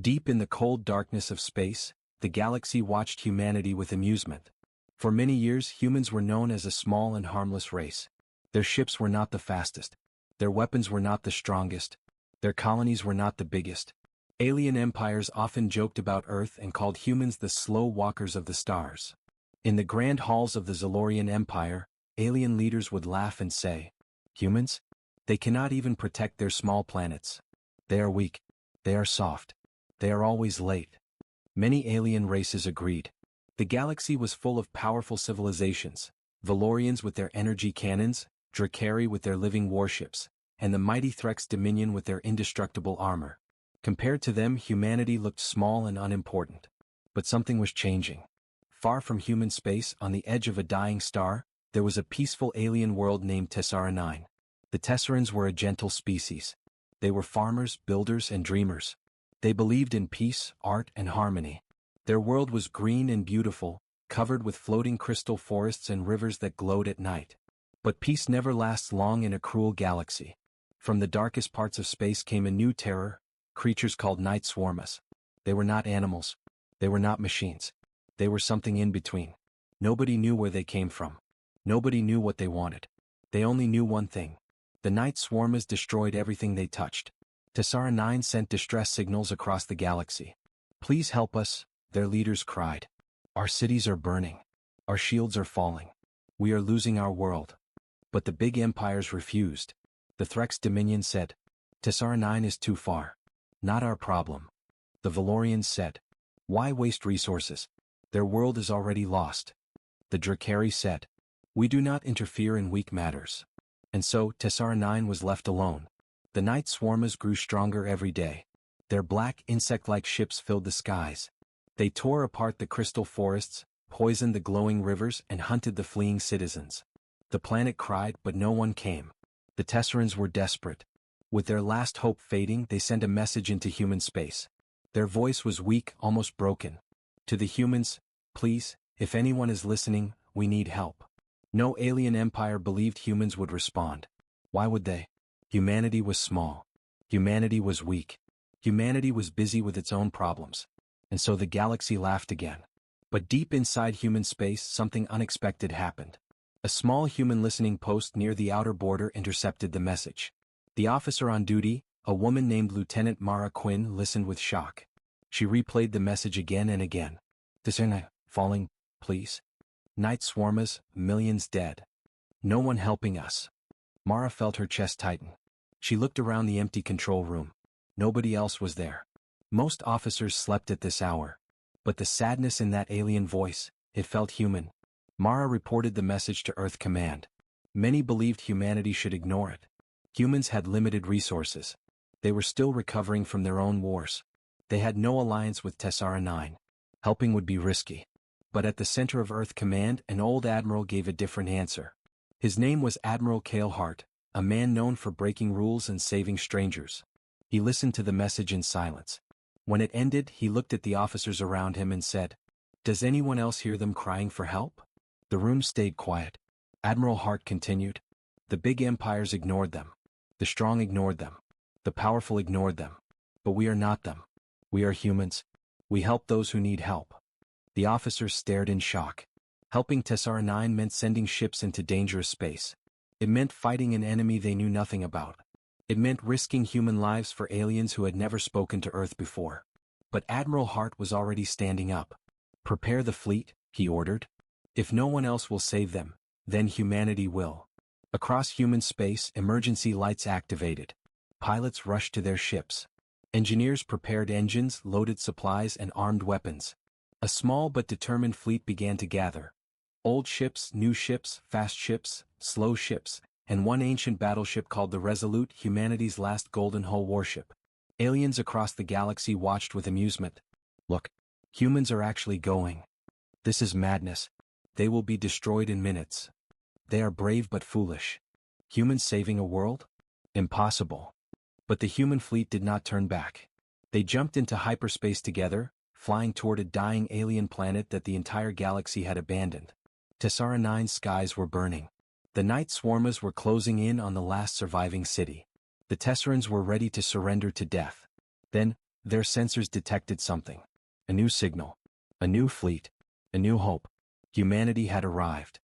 Deep in the cold darkness of space, the galaxy watched humanity with amusement. For many years humans were known as a small and harmless race. Their ships were not the fastest. Their weapons were not the strongest. Their colonies were not the biggest. Alien empires often joked about Earth and called humans the slow walkers of the stars. In the grand halls of the Zalorian Empire, alien leaders would laugh and say, "Humans? They cannot even protect their small planets. They are weak. They are soft. They are always late." Many alien races agreed. The galaxy was full of powerful civilizations, Valorians with their energy cannons, Drakari with their living warships, and the mighty Threx Dominion with their indestructible armor. Compared to them, humanity looked small and unimportant. But something was changing. Far from human space, on the edge of a dying star, there was a peaceful alien world named Tessara 9. The Tessarans were a gentle species. They were farmers, builders, and dreamers. They believed in peace, art, and harmony. Their world was green and beautiful, covered with floating crystal forests and rivers that glowed at night. But peace never lasts long in a cruel galaxy. From the darkest parts of space came a new terror, creatures called night swarmers. They were not animals. They were not machines. They were something in between. Nobody knew where they came from. Nobody knew what they wanted. They only knew one thing. The night swarmers destroyed everything they touched. Tessara 9 sent distress signals across the galaxy. "Please help us," their leaders cried. "Our cities are burning. Our shields are falling. We are losing our world." But the big empires refused. The Threx Dominion said, "Tessara 9 is too far. Not our problem." The Valorians said, "Why waste resources? Their world is already lost." The Drakari said, "We do not interfere in weak matters." And so Tessara 9 was left alone. The night swarmers grew stronger every day. Their black insect-like ships filled the skies. They tore apart the crystal forests, poisoned the glowing rivers, and hunted the fleeing citizens. The planet cried, but no one came. The Tessarans were desperate. With their last hope fading, they sent a message into human space. Their voice was weak, almost broken. To the humans, "Please, if anyone is listening, we need help." No alien empire believed humans would respond. Why would they? Humanity was small. Humanity was weak. Humanity was busy with its own problems. And so the galaxy laughed again. But deep inside human space, something unexpected happened. A small human listening post near the outer border intercepted the message. The officer on duty, a woman named Lieutenant Mara Quinn, listened with shock. She replayed the message again and again. "Tessara falling, please. Night swarmers, millions dead. No one helping us." Mara felt her chest tighten. She looked around the empty control room. Nobody else was there. Most officers slept at this hour. But the sadness in that alien voice, it felt human. Mara reported the message to Earth Command. Many believed humanity should ignore it. Humans had limited resources. They were still recovering from their own wars. They had no alliance with Tessara 9. Helping would be risky. But at the center of Earth Command, an old admiral gave a different answer. His name was Admiral Kalehart, a man known for breaking rules and saving strangers. He listened to the message in silence. When it ended, he looked at the officers around him and said, "Does anyone else hear them crying for help?" The room stayed quiet. Admiral Hart continued, "The big empires ignored them. The strong ignored them. The powerful ignored them. But we are not them. We are humans. We help those who need help." The officers stared in shock. Helping Tessara 9 meant sending ships into dangerous space. It meant fighting an enemy they knew nothing about. It meant risking human lives for aliens who had never spoken to Earth before. But Admiral Hart was already standing up. "Prepare the fleet," he ordered. "If no one else will save them, then humanity will." Across human space, emergency lights activated. Pilots rushed to their ships. Engineers prepared engines, loaded supplies, and armed weapons. A small but determined fleet began to gather. Old ships, new ships, fast ships, slow ships, and one ancient battleship called the Resolute, humanity's last Golden Hull warship. Aliens across the galaxy watched with amusement. "Look, humans are actually going. This is madness. They will be destroyed in minutes. They are brave but foolish. Humans saving a world? Impossible." But the human fleet did not turn back. They jumped into hyperspace together, flying toward a dying alien planet that the entire galaxy had abandoned. Tessara 9's skies were burning. The night swarmers were closing in on the last surviving city. The Tessarans were ready to surrender to death. Then Their sensors detected something. A new signal. A new fleet. A new hope. Humanity had arrived.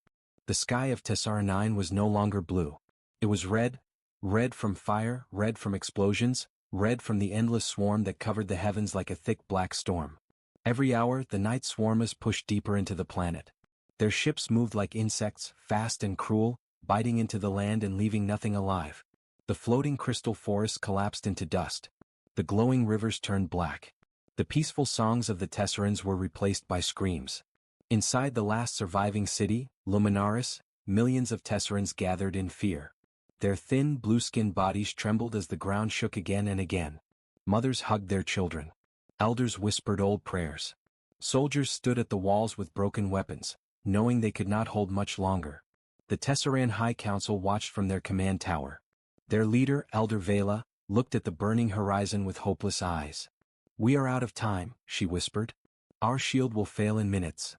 The sky of Tessar 9 was no longer blue. It was red. Red from fire, red from explosions, red from the endless swarm that covered the heavens like a thick black storm. Every hour, the night swarmers pushed deeper into the planet. Their ships moved like insects, fast and cruel, biting into the land and leaving nothing alive. The floating crystal forests collapsed into dust. The glowing rivers turned black. The peaceful songs of the Tessarans were replaced by screams. Inside the last surviving city, Luminaris, millions of Tessarans gathered in fear. Their thin, blue-skinned bodies trembled as the ground shook again and again. Mothers hugged their children. Elders whispered old prayers. Soldiers stood at the walls with broken weapons, knowing they could not hold much longer. The Tessaran High Council watched from their command tower. Their leader, Elder Vela, looked at the burning horizon with hopeless eyes. "We are out of time," she whispered. "Our shield will fail in minutes."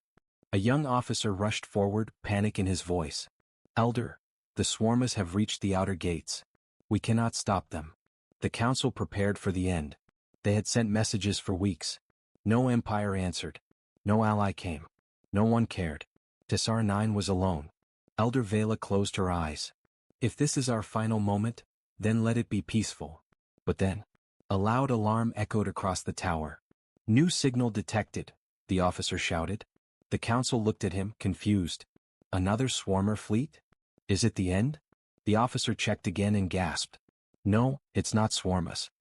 A young officer rushed forward, panic in his voice. "Elder, the swarmers have reached the outer gates. We cannot stop them." The council prepared for the end. They had sent messages for weeks. No empire answered. No ally came. No one cared. Tessar 9 was alone. Elder Vela closed her eyes. "If this is our final moment, then let it be peaceful." But then, a loud alarm echoed across the tower. "New signal detected," the officer shouted. The council looked at him, confused. "Another swarmer fleet? Is it the end?" The officer checked again and gasped. "No, it's not swarmers.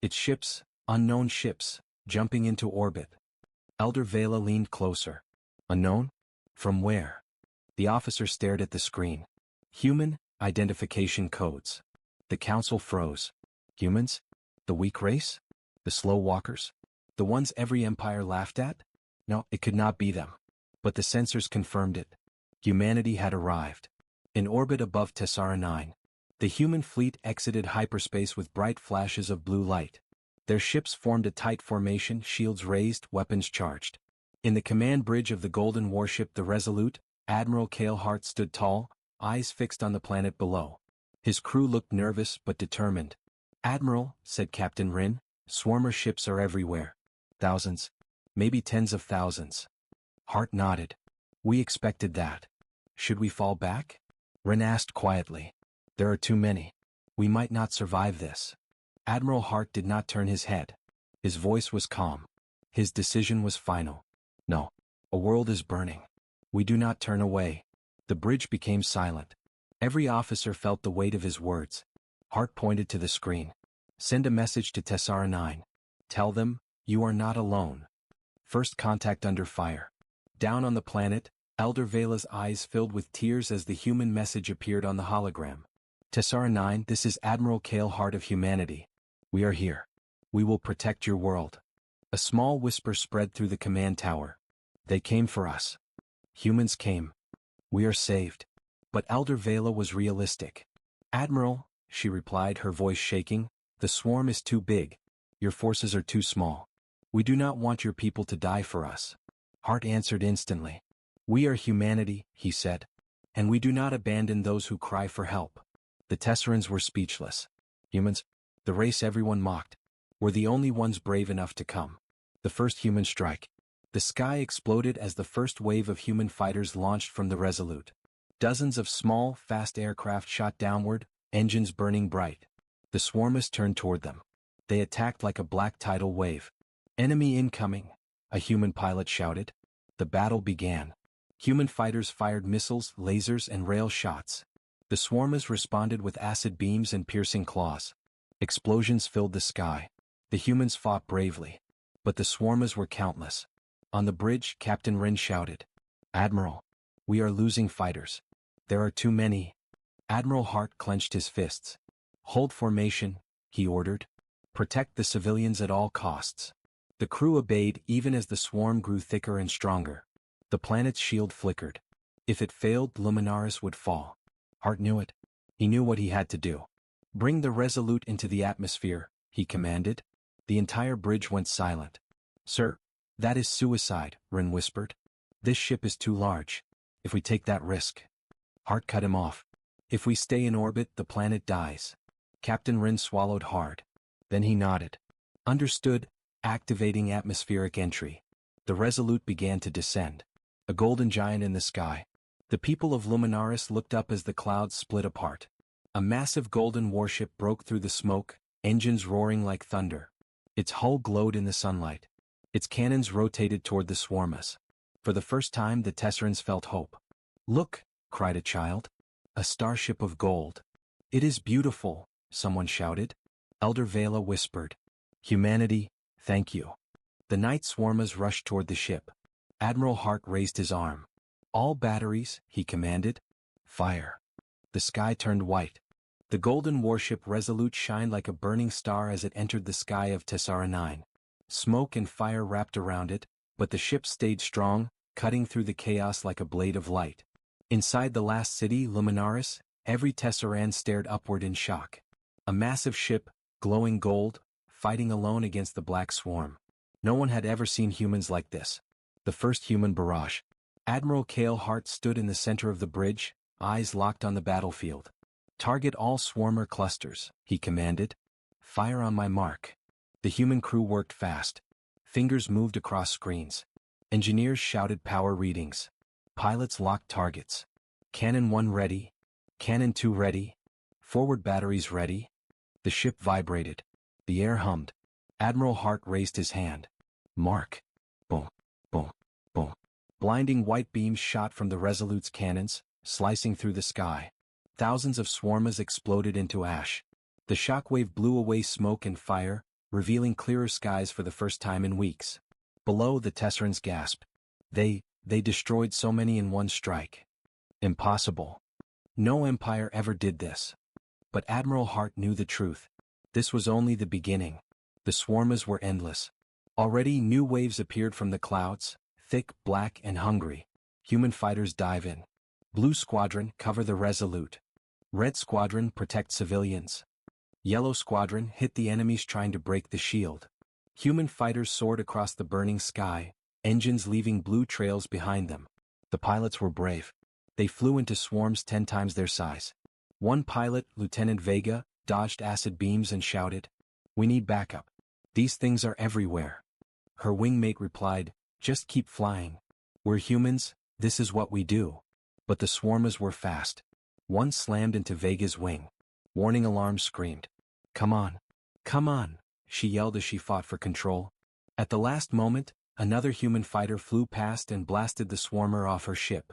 It's ships, unknown ships, jumping into orbit." Elder Vela leaned closer. "Unknown? From where?" The officer stared at the screen. "Human identification codes." The council froze. Humans? The weak race? The slow walkers? The ones every empire laughed at? No, it could not be them. But the sensors confirmed it. Humanity had arrived. In orbit above Tessara 9, the human fleet exited hyperspace with bright flashes of blue light. Their ships formed a tight formation, shields raised, weapons charged. In the command bridge of the golden warship the Resolute, Admiral Kalehart stood tall, eyes fixed on the planet below. His crew looked nervous but determined. "Admiral," said Captain Rin, "swarmer ships are everywhere. Thousands. Maybe tens of thousands." Hart nodded. "We expected that. Should we fall back?" Rin asked quietly. "There are too many. We might not survive this." Admiral Hart did not turn his head. His voice was calm. His decision was final. "No. A world is burning. We do not turn away." The bridge became silent. Every officer felt the weight of his words. Hart pointed to the screen. "Send a message to Tessara 9. Tell them, you are not alone. First contact under fire." Down on the planet, Elder Vela's eyes filled with tears as the human message appeared on the hologram. "Tessara 9, this is Admiral Kalehart of humanity. We are here. We will protect your world." A small whisper spread through the command tower. "They came for us. Humans came. We are saved." But Elder Vela was realistic. "Admiral," she replied, her voice shaking, "the swarm is too big. Your forces are too small. We do not want your people to die for us." Hart answered instantly. "We are humanity," he said. "And we do not abandon those who cry for help." The Tessarans were speechless. Humans, the race everyone mocked, were the only ones brave enough to come. The first human strike. The sky exploded as the first wave of human fighters launched from the Resolute. Dozens of small, fast aircraft shot downward, engines burning bright. The swarmers turned toward them. They attacked like a black tidal wave. "Enemy incoming," a human pilot shouted. The battle began. Human fighters fired missiles, lasers, and rail shots. The swarmers responded with acid beams and piercing claws. Explosions filled the sky. The humans fought bravely. But the swarmers were countless. On the bridge, Captain Rin shouted, "Admiral, we are losing fighters. There are too many." Admiral Hart clenched his fists. "Hold formation," he ordered. "Protect the civilians at all costs." The crew obeyed even as the swarm grew thicker and stronger. The planet's shield flickered. If it failed, Luminaris would fall. Hart knew it. He knew what he had to do. "Bring the Resolute into the atmosphere," he commanded. The entire bridge went silent. "Sir, that is suicide," Rin whispered. "This ship is too large. If we take that risk." Hart cut him off. "If we stay in orbit, the planet dies." Captain Rin swallowed hard. Then he nodded. Understood. Activating atmospheric entry. The Resolute began to descend. A golden giant in the sky. The people of Luminaris looked up as the clouds split apart. A massive golden warship broke through the smoke, engines roaring like thunder. Its hull glowed in the sunlight. Its cannons rotated toward the swarmas. For the first time the Tesserans felt hope. "Look!" cried a child. "A starship of gold." "It is beautiful," someone shouted. Elder Vela whispered. "Humanity, thank you." The night swarmas rushed toward the ship. Admiral Hart raised his arm. "All batteries," he commanded. "Fire." The sky turned white. The golden warship Resolute shined like a burning star as it entered the sky of Tessara 9. Smoke and fire wrapped around it, but the ship stayed strong, cutting through the chaos like a blade of light. Inside the last city, Luminaris, every Tesseran stared upward in shock. A massive ship, glowing gold, fighting alone against the black swarm. No one had ever seen humans like this. The first human barrage. Admiral Cale Hart stood in the center of the bridge, eyes locked on the battlefield. "Target all swarmer clusters," he commanded. "Fire on my mark." The human crew worked fast. Fingers moved across screens. Engineers shouted power readings. Pilots locked targets. "Cannon 1 ready. Cannon 2 ready. Forward batteries ready." The ship vibrated. The air hummed. Admiral Hart raised his hand. "Mark." Boom, boom, boom. Blinding white beams shot from the Resolute's cannons, slicing through the sky. Thousands of swarmas exploded into ash. The shockwave blew away smoke and fire, revealing clearer skies for the first time in weeks. Below, the Tesserans gasped. They destroyed so many in one strike. Impossible. No empire ever did this. But Admiral Hart knew the truth. This was only the beginning. The swarmas were endless. Already new waves appeared from the clouds, thick, black, and hungry. Human fighters dive in. Blue Squadron, cover the Resolute. Red Squadron, protect civilians. Yellow Squadron, hit the enemies trying to break the shield. Human fighters soared across the burning sky, engines leaving blue trails behind them. The pilots were brave. They flew into swarms 10 times their size. One pilot, Lieutenant Vega, dodged acid beams and shouted, "We need backup. These things are everywhere." Her wingmate replied, "Just keep flying. We're humans, this is what we do." But the swarmers were fast. One slammed into Vega's wing. Warning alarms screamed. "Come on. Come on," she yelled as she fought for control. At the last moment, another human fighter flew past and blasted the swarmer off her ship.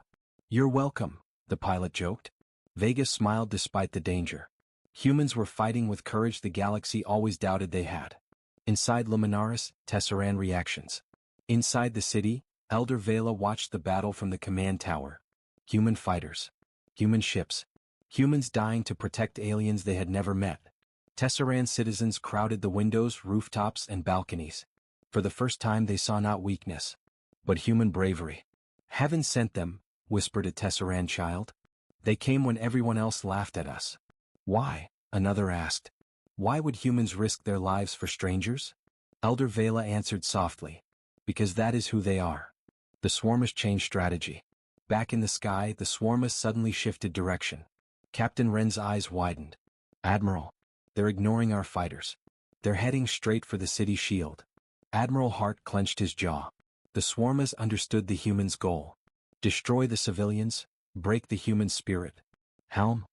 "You're welcome," the pilot joked. Vega smiled despite the danger. Humans were fighting with courage the galaxy always doubted they had. Inside Luminaris, Tesseran reactions. Inside the city, Elder Vela watched the battle from the command tower. Human fighters. Human ships. Humans dying to protect aliens they had never met. Tesseran citizens crowded the windows, rooftops, and balconies. For the first time they saw not weakness, but human bravery. "Heaven sent them," whispered a Tesseran child. "They came when everyone else laughed at us." "Why?" another asked. "Why would humans risk their lives for strangers?" Elder Vela answered softly. "Because that is who they are." The swarmers changed strategy. Back in the sky, the swarmers suddenly shifted direction. Captain Wren's eyes widened. "Admiral, they're ignoring our fighters. They're heading straight for the city shield." Admiral Hart clenched his jaw. The swarmers understood the humans' goal. Destroy the civilians, break the human spirit. "Helm?"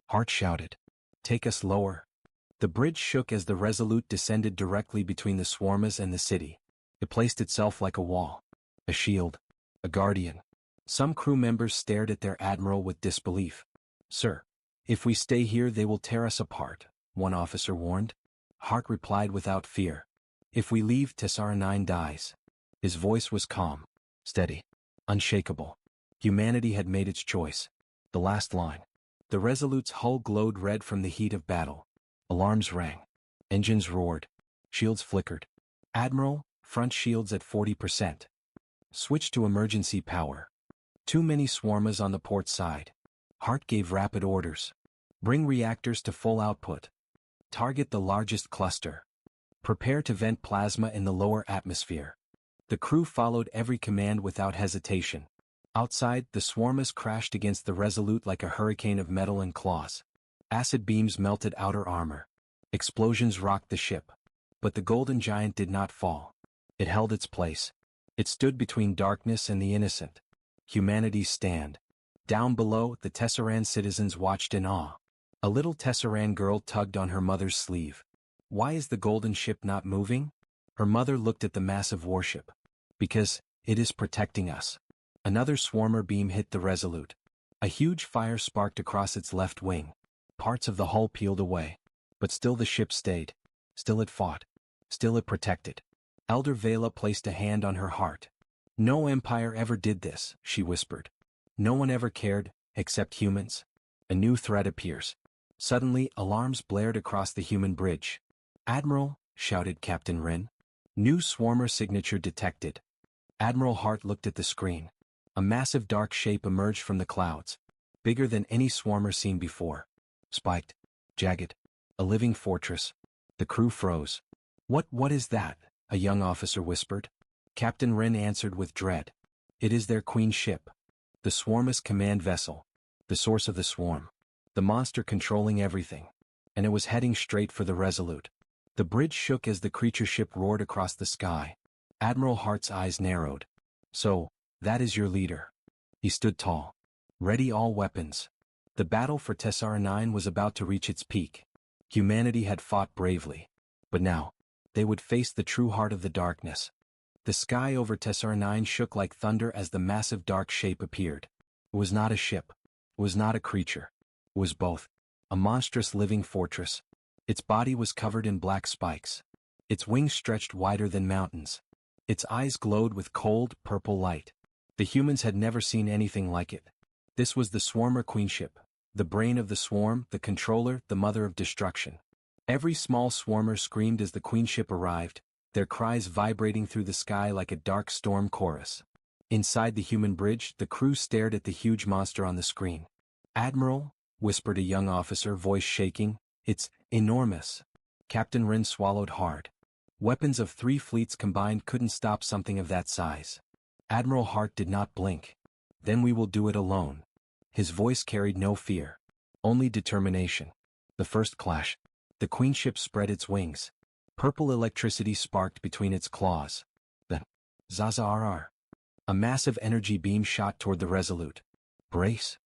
Hart shouted. "Take us lower." The bridge shook as the Resolute descended directly between the swarmers and the city. It placed itself like a wall. A shield. A guardian. Some crew members stared at their admiral with disbelief. "Sir, if we stay here they will tear us apart," one officer warned. Hart replied without fear. "If we leave, Tessara 9 dies." His voice was calm, steady, unshakable. Humanity had made its choice. The last line. The Resolute's hull glowed red from the heat of battle. Alarms rang. Engines roared. Shields flickered. "Admiral, front shields at 40%. Switch to emergency power. Too many swarmers on the port side." Hart gave rapid orders. "Bring reactors to full output. Target the largest cluster. Prepare to vent plasma in the lower atmosphere." The crew followed every command without hesitation. Outside, the swarmers crashed against the Resolute like a hurricane of metal and claws. Acid beams melted outer armor. Explosions rocked the ship. But the golden giant did not fall. It held its place. It stood between darkness and the innocent. Humanity's stand. Down below, the Tesseran citizens watched in awe. A little Tesseran girl tugged on her mother's sleeve. Why is the golden ship not moving? Her mother looked at the massive warship. Because it is protecting us. Another swarmer beam hit the Resolute. A huge fire sparked across its left wing. Parts of the hull peeled away. But still the ship stayed. Still it fought. Still it protected. Elder Vela placed a hand on her heart. No empire ever did this, she whispered. No one ever cared, except humans. A new threat appears. Suddenly, alarms blared across the human bridge. Admiral, shouted Captain Wren. New swarmer signature detected. Admiral Hart looked at the screen. A massive dark shape emerged from the clouds. Bigger than any swarmer seen before. Spiked. Jagged. A living fortress. The crew froze. What is that? A young officer whispered. Captain Wren answered with dread. It is their queen ship. The swarm's command vessel. The source of the swarm. The monster controlling everything. And it was heading straight for the Resolute. The bridge shook as the creature ship roared across the sky. Admiral Hart's eyes narrowed. So, that is your leader. He stood tall. Ready all weapons. The battle for Tessar 9 was about to reach its peak. Humanity had fought bravely. But now, they would face the true heart of the darkness. The sky over Tessar 9 shook like thunder as the massive dark shape appeared. It was not a ship. It was not a creature. It was both. A monstrous living fortress. Its body was covered in black spikes. Its wings stretched wider than mountains. Its eyes glowed with cold, purple light. The humans had never seen anything like it. This was the Swarmer Queenship, the brain of the swarm, the controller, the mother of destruction. Every small swarmer screamed as the Queenship arrived, their cries vibrating through the sky like a dark storm chorus. Inside the human bridge, the crew stared at the huge monster on the screen. Admiral, whispered a young officer, voice shaking, it's enormous. Captain Wren swallowed hard. Weapons of 3 fleets combined couldn't stop something of that size. Admiral Hart did not blink. Then we will do it alone. His voice carried no fear. Only determination. The first clash. The Queenship spread its wings. Purple electricity sparked between its claws. The Zaza-RR. A massive energy beam shot toward the Resolute. Brace!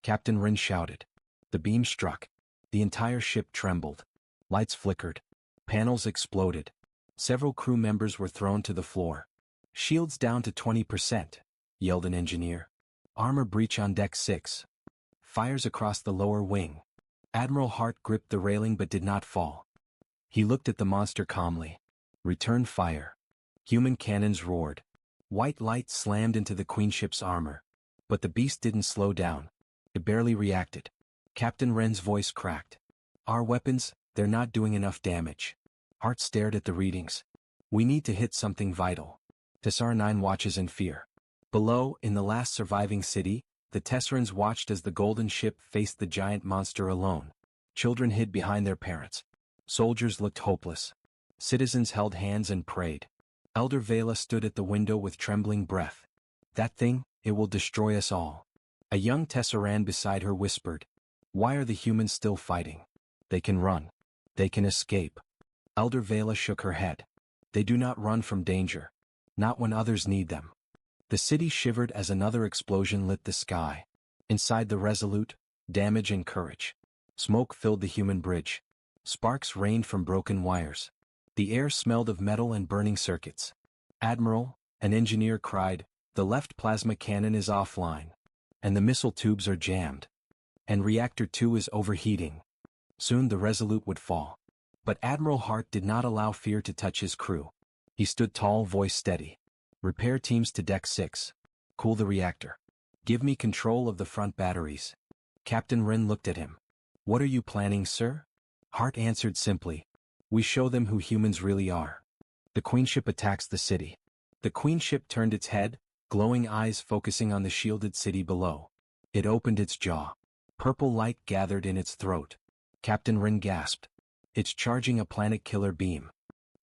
Captain Wren shouted. The beam struck. The entire ship trembled. Lights flickered. Panels exploded. Several crew members were thrown to the floor. Shields down to 20%, yelled an engineer. Armor breach on deck 6. Fires across the lower wing. Admiral Hart gripped the railing but did not fall. He looked at the monster calmly. Return fire. Human cannons roared. White light slammed into the Queenship's armor. But the beast didn't slow down. It barely reacted. Captain Wren's voice cracked. Our weapons, they're not doing enough damage. Hart stared at the readings. We need to hit something vital. Tessar 9 watches in fear. Below, in the last surviving city, the Tesserans watched as the golden ship faced the giant monster alone. Children hid behind their parents. Soldiers looked hopeless. Citizens held hands and prayed. Elder Vela stood at the window with trembling breath. That thing, it will destroy us all. A young Tesseran beside her whispered. Why are the humans still fighting? They can run. They can escape. Elder Vela shook her head. They do not run from danger. Not when others need them. The city shivered as another explosion lit the sky. Inside the Resolute, damage and courage. Smoke filled the human bridge. Sparks rained from broken wires. The air smelled of metal and burning circuits. Admiral, an engineer cried, the left plasma cannon is offline. And the missile tubes are jammed. And reactor 2 is overheating. Soon the Resolute would fall. But Admiral Hart did not allow fear to touch his crew. He stood tall, voice steady. Repair teams to deck 6. Cool the reactor. Give me control of the front batteries. Captain Wren looked at him. What are you planning, sir? Hart answered simply. We show them who humans really are. The Queenship attacks the city. The Queenship turned its head, glowing eyes focusing on the shielded city below. It opened its jaw. Purple light gathered in its throat. Captain Wren gasped. It's charging a planet-killer beam.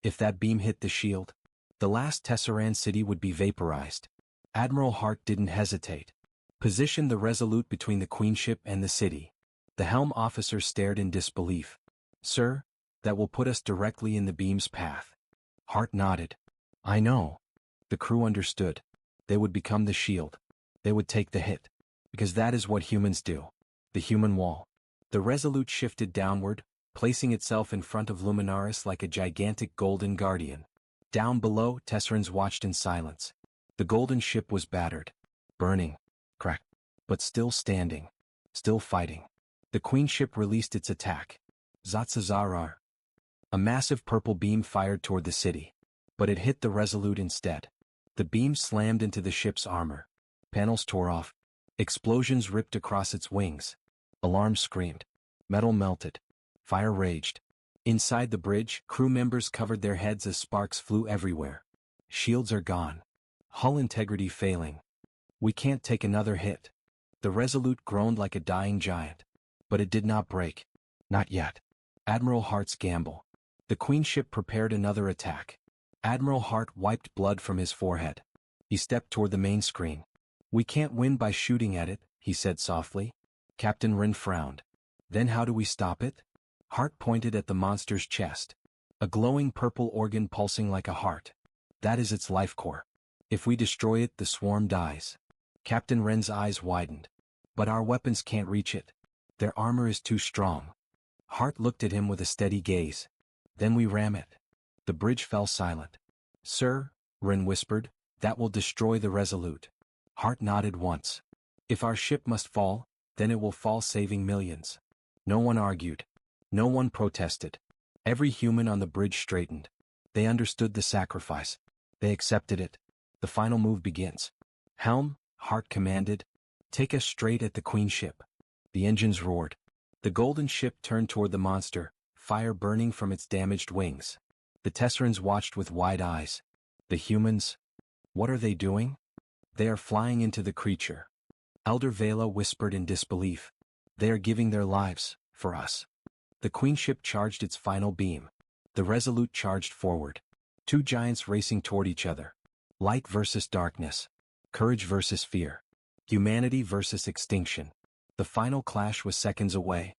If that beam hit the shield, the last Tesseran city would be vaporized. Admiral Hart didn't hesitate. Position the Resolute between the Queenship and the city. The helm officer stared in disbelief. Sir, that will put us directly in the beam's path. Hart nodded. I know. The crew understood. They would become the shield. They would take the hit. Because that is what humans do. The human wall. The Resolute shifted downward, placing itself in front of Luminaris like a gigantic golden guardian. Down below, Tesserans watched in silence. The golden ship was battered. Burning. Cracked. But still standing. Still fighting. The Queen ship released its attack. Zatsazarar. A massive purple beam fired toward the city. But it hit the Resolute instead. The beam slammed into the ship's armor. Panels tore off. Explosions ripped across its wings. Alarms screamed. Metal melted. Fire raged. Inside the bridge, crew members covered their heads as sparks flew everywhere. Shields are gone. Hull integrity failing. We can't take another hit. The Resolute groaned like a dying giant. But it did not break. Not yet. Admiral Hart's gamble. The Queen ship prepared another attack. Admiral Hart wiped blood from his forehead. He stepped toward the main screen. We can't win by shooting at it, he said softly. Captain Wren frowned. Then how do we stop it? Hart pointed at the monster's chest. A glowing purple organ pulsing like a heart. That is its life core. If we destroy it, the swarm dies. Captain Wren's eyes widened. But our weapons can't reach it. Their armor is too strong. Hart looked at him with a steady gaze. Then we ram it. The bridge fell silent. Sir, Wren whispered, that will destroy the Resolute. Hart nodded once. If our ship must fall, then it will fall saving millions. No one argued. No one protested. Every human on the bridge straightened. They understood the sacrifice. They accepted it. The final move begins. Helm, Hart commanded. Take us straight at the Queen ship. The engines roared. The golden ship turned toward the monster, fire burning from its damaged wings. The Tesserans watched with wide eyes. The humans? What are they doing? They are flying into the creature. Elder Vela whispered in disbelief. They are giving their lives, for us. The Queen ship charged its final beam. The Resolute charged forward. Two giants racing toward each other. Light versus darkness. Courage versus fear. Humanity versus extinction. The final clash was seconds away.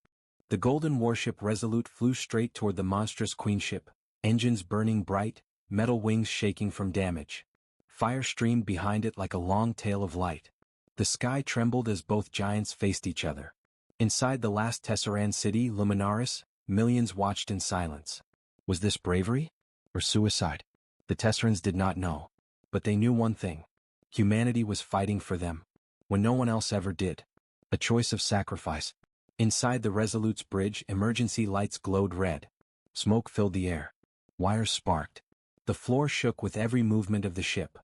The golden warship Resolute flew straight toward the monstrous Queen ship, engines burning bright, metal wings shaking from damage. Fire streamed behind it like a long tail of light. The sky trembled as both giants faced each other. Inside the last Tesseran city, Luminaris, millions watched in silence. Was this bravery? Or suicide? The Tesserans did not know. But they knew one thing. Humanity was fighting for them. When no one else ever did. A choice of sacrifice. Inside the Resolute's bridge, emergency lights glowed red. Smoke filled the air. Wires sparked. The floor shook with every movement of the ship.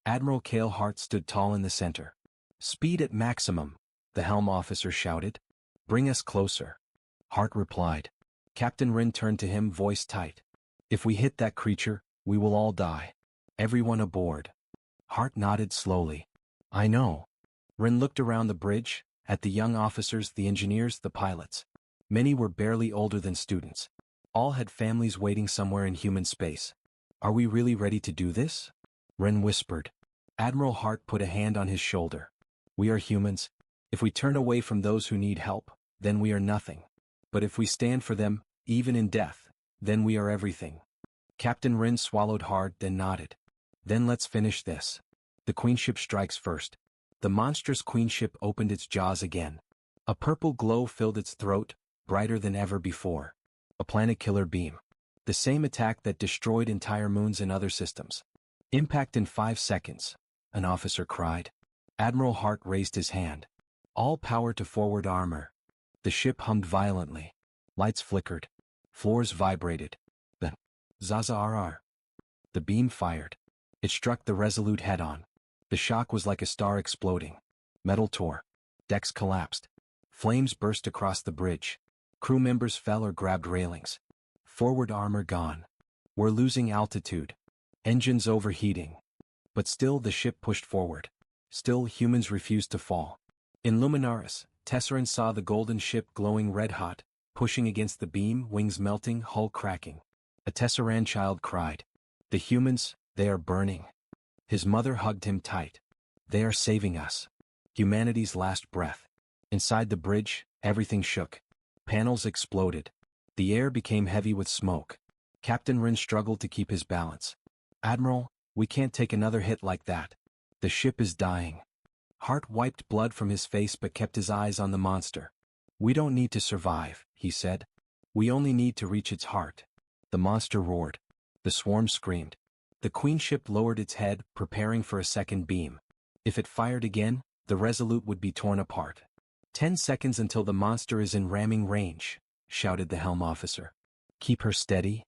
Admiral Cale Hart stood tall in the center. Speed at maximum, the helm officer shouted. Bring us closer. Hart replied. Captain Wren turned to him, voice tight. If we hit that creature, we will all die. Everyone aboard. Hart nodded slowly. I know. Wren looked around the bridge, at the young officers, the engineers, the pilots. Many were barely older than students. All had families waiting somewhere in human space. Are we really ready to do this? Wren whispered. Admiral Hart put a hand on his shoulder. We are humans. If we turn away from those who need help, then we are nothing. But if we stand for them, even in death, then we are everything. Captain Wren swallowed hard, then nodded. Then let's finish this. The Queen ship strikes first. The monstrous Queen ship opened its jaws again. A purple glow filled its throat, brighter than ever before. A planet-killer beam. The same attack that destroyed entire moons and other systems. Impact in 5 seconds, an officer cried. Admiral Hart raised his hand. All power to forward armor. The ship hummed violently. Lights flickered. Floors vibrated. Then, Zaza-RR. The beam fired. It struck the Resolute head-on. The shock was like a star exploding. Metal tore. Decks collapsed. Flames burst across the bridge. Crew members fell or grabbed railings. Forward armor gone. We're losing altitude. Engines overheating. But still the ship pushed forward. Still humans refused to fall. In Luminaris, Tesseran saw the golden ship glowing red-hot, pushing against the beam, wings melting, hull cracking. A Tesseran child cried. The humans, they are burning. His mother hugged him tight. They are saving us. Humanity's last breath. Inside the bridge, everything shook. Panels exploded. The air became heavy with smoke. Captain Rin struggled to keep his balance. "Admiral, we can't take another hit like that. The ship is dying." Hart wiped blood from his face but kept his eyes on the monster. "We don't need to survive," he said. "We only need to reach its heart." The monster roared. The swarm screamed. The Queen ship lowered its head, preparing for a second beam. If it fired again, the Resolute would be torn apart. 10 seconds until the monster is in ramming range," shouted the helm officer. "Keep her steady,"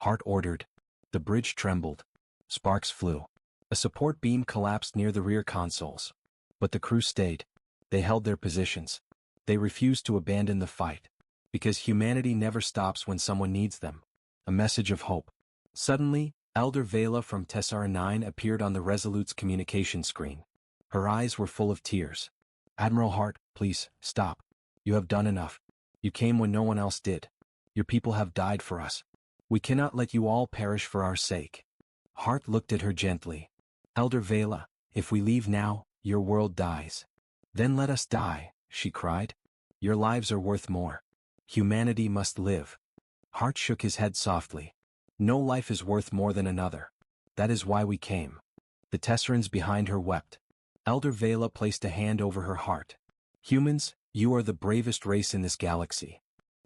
Hart ordered. The bridge trembled. Sparks flew. A support beam collapsed near the rear consoles. But the crew stayed. They held their positions. They refused to abandon the fight. Because humanity never stops when someone needs them. A message of hope. Suddenly, Elder Vela from Tessara 9 appeared on the Resolute's communication screen. Her eyes were full of tears. "Admiral Hart, please, stop. You have done enough. You came when no one else did. Your people have died for us. We cannot let you all perish for our sake." Hart looked at her gently. "Elder Vela, if we leave now, your world dies." "Then let us die," she cried. "Your lives are worth more. Humanity must live." Hart shook his head softly. "No life is worth more than another. That is why we came." The Tesserans behind her wept. Elder Vela placed a hand over her heart. "Humans, you are the bravest race in this galaxy."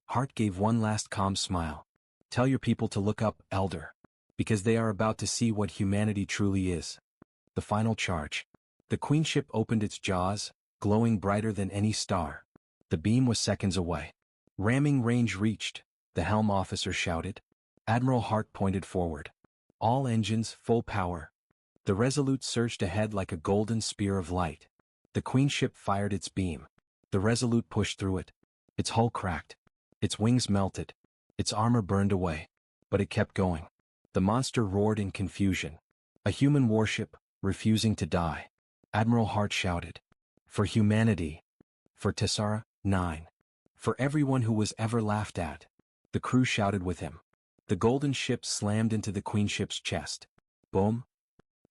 Hart gave one last calm smile. "Tell your people to look up, Elder. Because they are about to see what humanity truly is." The final charge. The Queen ship opened its jaws, glowing brighter than any star. The beam was seconds away. "Ramming range reached," the helm officer shouted. Admiral Hart pointed forward. "All engines, full power." The Resolute surged ahead like a golden spear of light. The Queen ship fired its beam. The Resolute pushed through it. Its hull cracked. Its wings melted. Its armor burned away. But it kept going. The monster roared in confusion. A human warship, refusing to die. Admiral Hart shouted. "For humanity. For Tessara 9. For everyone who was ever laughed at." The crew shouted with him. The golden ship slammed into the Queen ship's chest. Boom!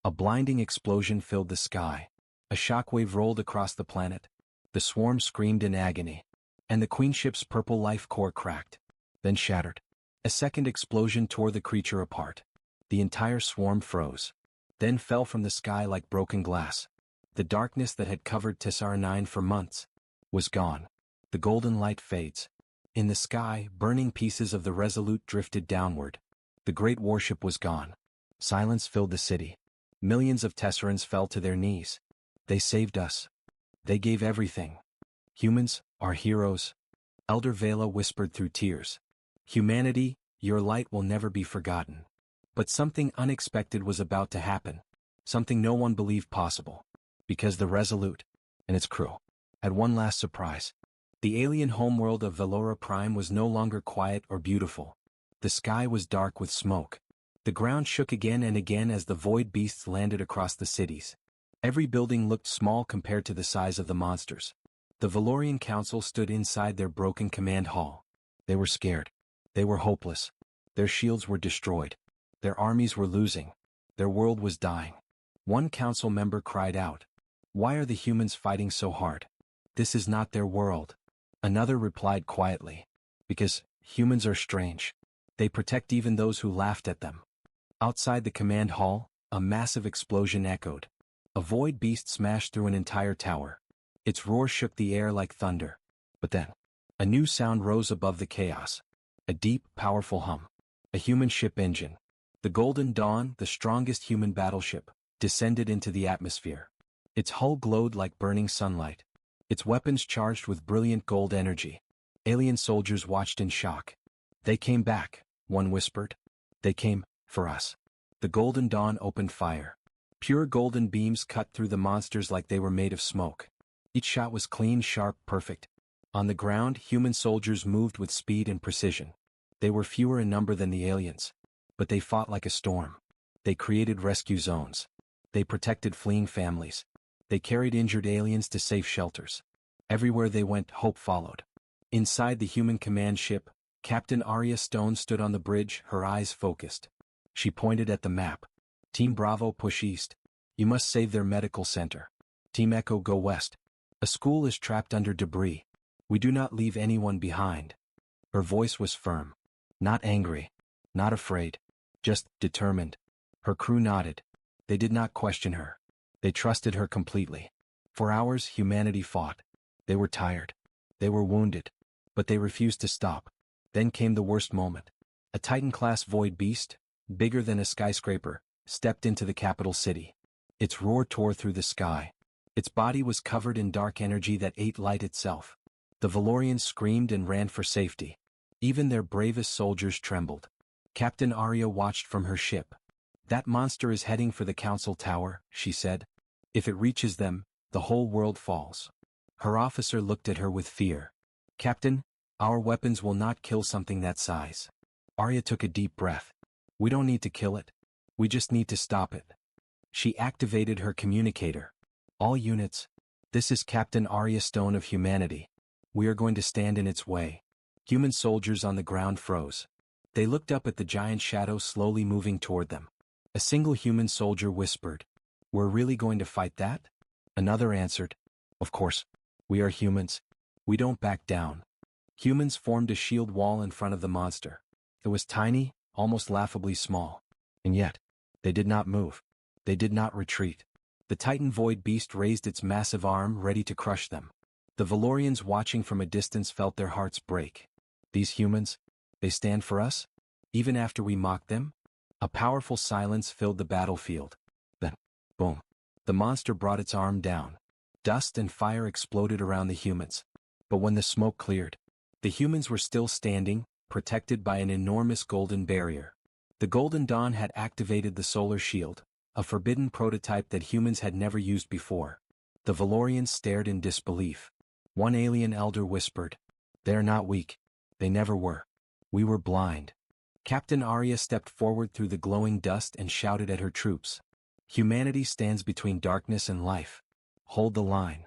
A blinding explosion filled the sky. A shockwave rolled across the planet. The swarm screamed in agony. And the Queen ship's purple life core cracked. Then shattered. A second explosion tore the creature apart. The entire swarm froze. Then fell from the sky like broken glass. The darkness that had covered Tessara 9 for months was gone. The golden light fades. In the sky, burning pieces of the Resolute drifted downward. The great warship was gone. Silence filled the city. Millions of Tesserans fell to their knees. They saved us. They gave everything. Humans, our heroes. Elder Vela whispered through tears. Humanity, your light will never be forgotten. But something unexpected was about to happen. Something no one believed possible. Because the Resolute, and its crew, had one last surprise. The alien homeworld of Velora Prime was no longer quiet or beautiful. The sky was dark with smoke. The ground shook again and again as the void beasts landed across the cities. Every building looked small compared to the size of the monsters. The Valorian Council stood inside their broken command hall. They were scared. They were hopeless. Their shields were destroyed. Their armies were losing. Their world was dying. One council member cried out, "Why are the humans fighting so hard? This is not their world." Another replied quietly, "Because humans are strange. They protect even those who laughed at them." Outside the command hall, a massive explosion echoed. A void beast smashed through an entire tower. Its roar shook the air like thunder. But then, a new sound rose above the chaos. A deep, powerful hum. A human ship engine. The Golden Dawn, the strongest human battleship, descended into the atmosphere. Its hull glowed like burning sunlight. Its weapons charged with brilliant gold energy. Alien soldiers watched in shock. "They came back," one whispered. "They came for us." The Golden Dawn opened fire. Pure golden beams cut through the monsters like they were made of smoke. Each shot was clean, sharp, perfect. On the ground, human soldiers moved with speed and precision. They were fewer in number than the aliens. But they fought like a storm. They created rescue zones. They protected fleeing families. They carried injured aliens to safe shelters. Everywhere they went, hope followed. Inside the human command ship, Captain Arya Stone stood on the bridge, her eyes focused. She pointed at the map. "Team Bravo, push east. You must save their medical center. Team Echo, go west. A school is trapped under debris. We do not leave anyone behind." Her voice was firm. Not angry. Not afraid. Just determined. Her crew nodded. They did not question her. They trusted her completely. For hours humanity fought. They were tired. They were wounded. But they refused to stop. Then came the worst moment. A Titan-class void beast, bigger than a skyscraper, stepped into the capital city. Its roar tore through the sky. Its body was covered in dark energy that ate light itself. The Valorians screamed and ran for safety. Even their bravest soldiers trembled. Captain Arya watched from her ship. "That monster is heading for the council tower," she said. "If it reaches them, the whole world falls." Her officer looked at her with fear. "Captain, our weapons will not kill something that size." Arya took a deep breath. "We don't need to kill it. We just need to stop it." She activated her communicator. "All units, this is Captain Arya Stone of Humanity. We are going to stand in its way." Human soldiers on the ground froze. They looked up at the giant shadow slowly moving toward them. A single human soldier whispered, "We're really going to fight that?" Another answered, "Of course. We are humans. We don't back down." Humans formed a shield wall in front of the monster. It was tiny, almost laughably small. And yet, they did not move. They did not retreat. The Titan Void Beast raised its massive arm ready to crush them. The Valorians watching from a distance felt their hearts break. These humans, they stand for us? Even after we mock them? A powerful silence filled the battlefield. Then, boom. The monster brought its arm down. Dust and fire exploded around the humans. But when the smoke cleared, the humans were still standing, protected by an enormous golden barrier. The Golden Dawn had activated the solar shield, a forbidden prototype that humans had never used before. The Valorians stared in disbelief. One alien elder whispered, "They are not weak. They never were. We were blind." Captain Arya stepped forward through the glowing dust and shouted at her troops. "Humanity stands between darkness and life. Hold the line."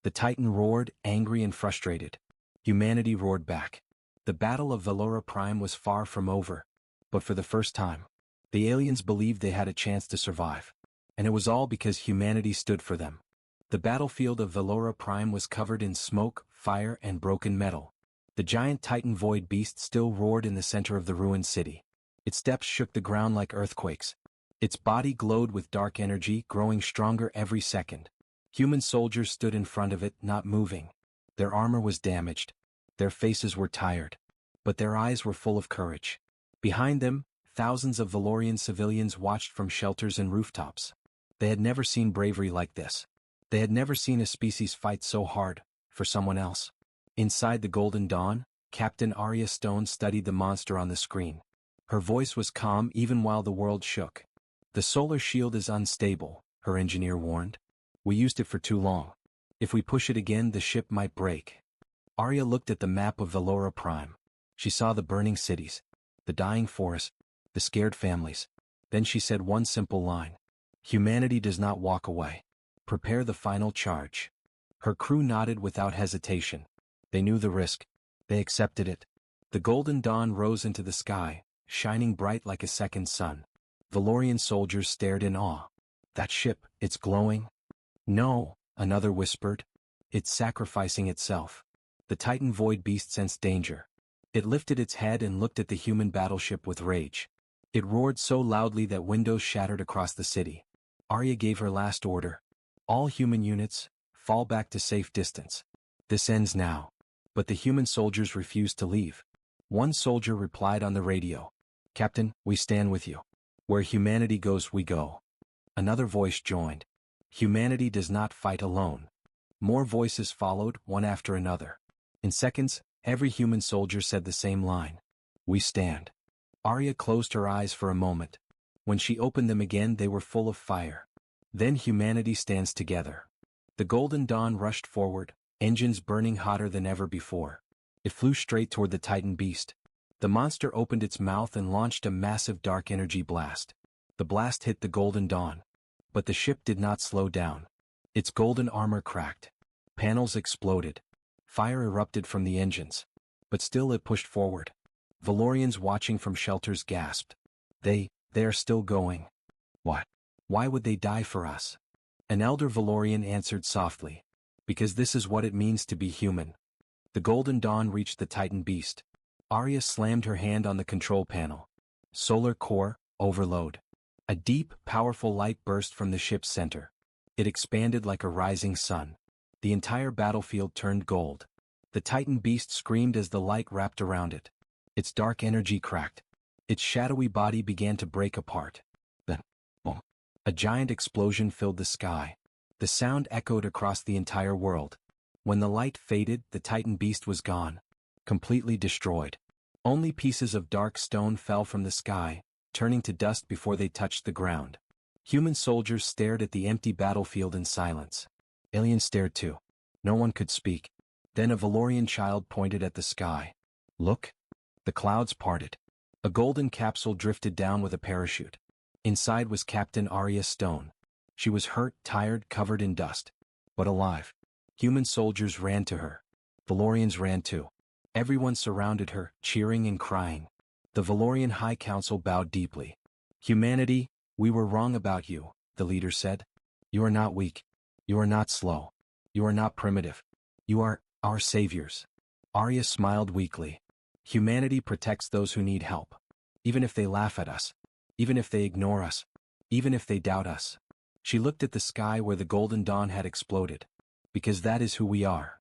The Titan roared, angry and frustrated. Humanity roared back. The Battle of Valora Prime was far from over. But for the first time, the aliens believed they had a chance to survive. And it was all because humanity stood for them. The battlefield of Valora Prime was covered in smoke, fire, and broken metal. The giant Titan Void Beast still roared in the center of the ruined city. Its steps shook the ground like earthquakes. Its body glowed with dark energy, growing stronger every second. Human soldiers stood in front of it, not moving. Their armor was damaged. Their faces were tired. But their eyes were full of courage. Behind them, thousands of Valorian civilians watched from shelters and rooftops. They had never seen bravery like this. They had never seen a species fight so hard, for someone else. Inside the Golden Dawn, Captain Arya Stone studied the monster on the screen. Her voice was calm even while the world shook. "The solar shield is unstable," her engineer warned. "We used it for too long. If we push it again, the ship might break." Arya looked at the map of Valora Prime. She saw the burning cities, the dying forests, the scared families. Then she said one simple line. "Humanity does not walk away. Prepare the final charge." Her crew nodded without hesitation. They knew the risk. They accepted it. The Golden Dawn rose into the sky, shining bright like a second sun. Valorian soldiers stared in awe. "That ship, it's glowing?" "No," another whispered. "It's sacrificing itself." The Titan Void Beast sensed danger. It lifted its head and looked at the human battleship with rage. It roared so loudly that windows shattered across the city. Arya gave her last order. "All human units, fall back to safe distance. This ends now." But the human soldiers refused to leave. One soldier replied on the radio, "Captain, we stand with you. Where humanity goes, we go." Another voice joined. "Humanity does not fight alone." More voices followed, one after another. In seconds, every human soldier said the same line. "We stand." Arya closed her eyes for a moment. When she opened them again, they were full of fire. Then humanity stands together. The Golden Dawn rushed forward, engines burning hotter than ever before. It flew straight toward the Titan beast. The monster opened its mouth and launched a massive dark energy blast. The blast hit the Golden Dawn. But the ship did not slow down. Its golden armor cracked. Panels exploded. Fire erupted from the engines. But still it pushed forward. Valorians watching from shelters gasped. They are still going." "What? Why would they die for us?" An elder Valorian answered softly. "Because this is what it means to be human." The Golden Dawn reached the Titan beast. Arya slammed her hand on the control panel. Solar core, overload. A deep, powerful light burst from the ship's center. It expanded like a rising sun. The entire battlefield turned gold. The Titan beast screamed as the light wrapped around it. Its dark energy cracked. Its shadowy body began to break apart. Then, boom. A giant explosion filled the sky. The sound echoed across the entire world. When the light faded, the Titan beast was gone. Completely destroyed. Only pieces of dark stone fell from the sky, turning to dust before they touched the ground. Human soldiers stared at the empty battlefield in silence. Aliens stared too. No one could speak. Then a Valorian child pointed at the sky. Look. The clouds parted. A golden capsule drifted down with a parachute. Inside was Captain Arya Stone. She was hurt, tired, covered in dust. But alive. Human soldiers ran to her. Valorians ran too. Everyone surrounded her, cheering and crying. The Valorian High Council bowed deeply. Humanity, we were wrong about you, the leader said. You are not weak. You are not slow. You are not primitive. You are our saviors. Arya smiled weakly. Humanity protects those who need help. Even if they laugh at us. Even if they ignore us. Even if they doubt us. She looked at the sky where the golden dawn had exploded. Because that is who we are.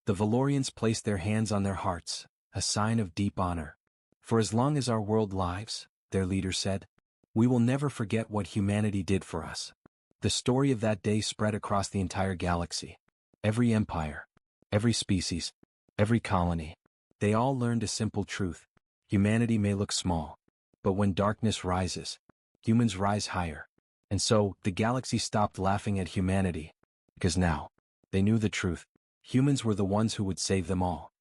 The Valorians placed their hands on their hearts, a sign of deep honor. For as long as our world lives, their leader said, we will never forget what humanity did for us. The story of that day spread across the entire galaxy. Every empire, every species, every colony, they all learned a simple truth. Humanity may look small, but when darkness rises, humans rise higher. And so, the galaxy stopped laughing at humanity, because now, they knew the truth. Humans were the ones who would save them all.